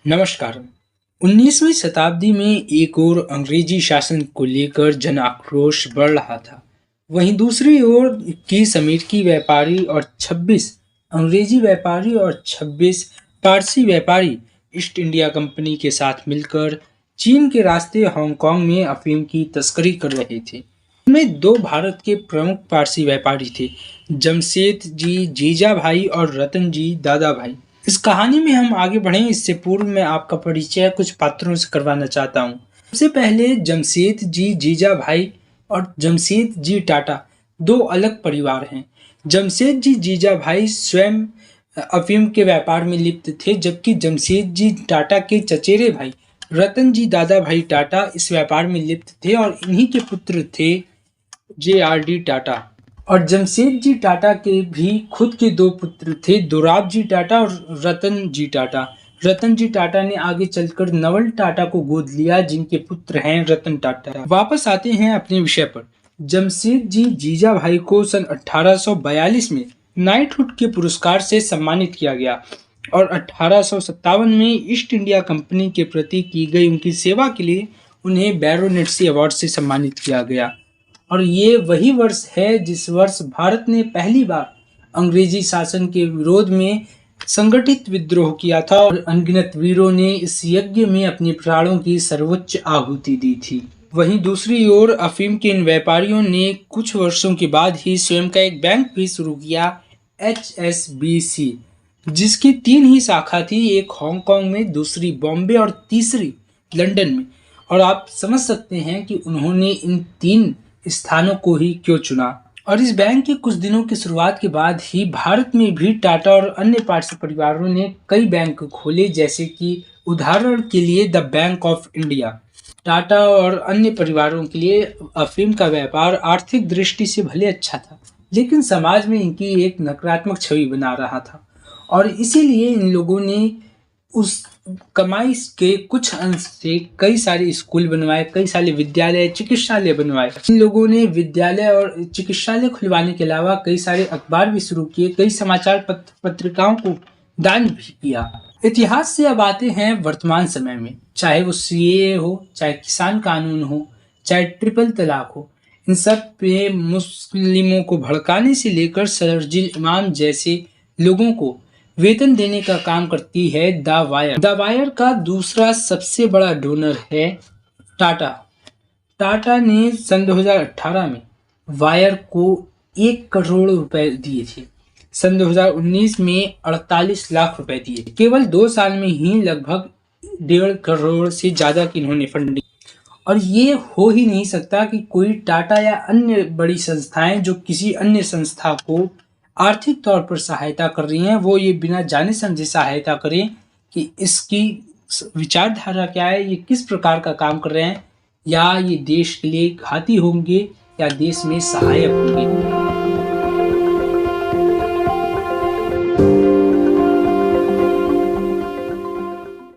नमस्कार। 19वीं शताब्दी में एक ओर अंग्रेजी शासन को लेकर जन आक्रोश बढ़ रहा था, वहीं दूसरी ओर 21 अमेरिकी व्यापारी और 26 पारसी व्यापारी ईस्ट इंडिया कंपनी के साथ मिलकर चीन के रास्ते हांगकांग में अफीम की तस्करी कर रहे थे। इनमें दो भारत के प्रमुख पारसी व्यापारी थे, जमशेद जी जीजाभाई और रतन जी दादाभाई। इस कहानी में हम आगे बढ़ें इससे पूर्व मैं आपका परिचय कुछ पात्रों से करवाना चाहता हूँ। सबसे पहले जमशेद जी जीजाभाई और जमशेद जी टाटा दो अलग परिवार हैं। जमशेद जी जीजाभाई स्वयं अफीम के व्यापार में लिप्त थे, जबकि जमशेद जी टाटा के चचेरे भाई रतन जी दादाभाई टाटा इस व्यापार में लिप्त थे और इन्हीं के पुत्र थे जे.आर.डी. टाटा। और जमशेद जी टाटा के भी खुद के दो पुत्र थे, दोराब जी टाटा और रतन जी टाटा। रतन जी टाटा ने आगे चलकर नवल टाटा को गोद लिया, जिनके पुत्र हैं रतन टाटा। वापस आते हैं अपने विषय पर। जमशेद जी जीजाभाई को सन 1842 में नाइटहुड के पुरस्कार से सम्मानित किया गया और 1857 में ईस्ट इंडिया कंपनी के प्रति की गई उनकी सेवा के लिए उन्हें बैरोनेटसी अवार्ड से सम्मानित किया गया। और ये वही वर्ष है जिस वर्ष भारत ने पहली बार अंग्रेजी शासन के विरोध में संगठित विद्रोह किया था और अनगिनत वीरों ने इस यज्ञ में अपने प्राणों की सर्वोच्च आहुति दी थी। वहीं दूसरी ओर अफीम के इन व्यापारियों ने कुछ वर्षों के बाद ही स्वयं का एक बैंक भी शुरू किया, HSBC, जिसकी 3 ही शाखा थी, एक हांगकांग में, दूसरी बॉम्बे और तीसरी लंदन में। और आप समझ सकते हैं कि उन्होंने इन 3 स्थानों को ही क्यों चुना। और इस बैंक के कुछ दिनों की शुरुआत के बाद ही भारत में भी टाटा और अन्य पारसी परिवारों ने कई बैंक खोले, जैसे कि उदाहरण के लिए the bank of India. Tata और अन्य परिवारों के लिए अफीम का व्यापार आर्थिक दृष्टि से भले अच्छा था, लेकिन समाज में इनकी एक नकारात्मक छवि बना रहा था और इसीलिए इन लोगों ने उस कमाई के कुछ अंश से कई सारे स्कूल बनवाए, कई सारे विद्यालय चिकित्सालय बनवाए। इन लोगों ने विद्यालय और चिकित्सालय खुलवाने के अलावा कई सारे अखबार भी शुरू किए, कई समाचार पत्रिकाओं को दान भी किया। इतिहास से अब आते हैं वर्तमान समय में, चाहे वो CAA हो, चाहे किसान कानून हो, चाहे ट्रिपल तलाक हो, इन सब पे मुस्लिमों को भड़काने से लेकर शरजील इमाम जैसे लोगों को वेतन देने का काम करती है द वायर। द वायर का दूसरा सबसे बड़ा डोनर है टाटा। टाटा ने सन 2018 में वायर को 1 करोड़ रुपए दिए थे। सन 2019 में 48 लाख रुपए दिए। केवल 2 साल में ही लगभग 1.5 करोड़ से ज्यादा की इन्होंने फंडिंग। और ये हो ही नहीं सकता कि कोई टाटा या अन्य बड़ी संस्थाएं जो किसी अन्य संस्था को आर्थिक तौर पर सहायता कर रही हैं, वो ये बिना जाने समझे सहायता करें कि इसकी विचारधारा क्या है, ये किस प्रकार का काम कर रहे हैं, या ये देश के लिए घाती होंगे या देश में सहायक होंगे।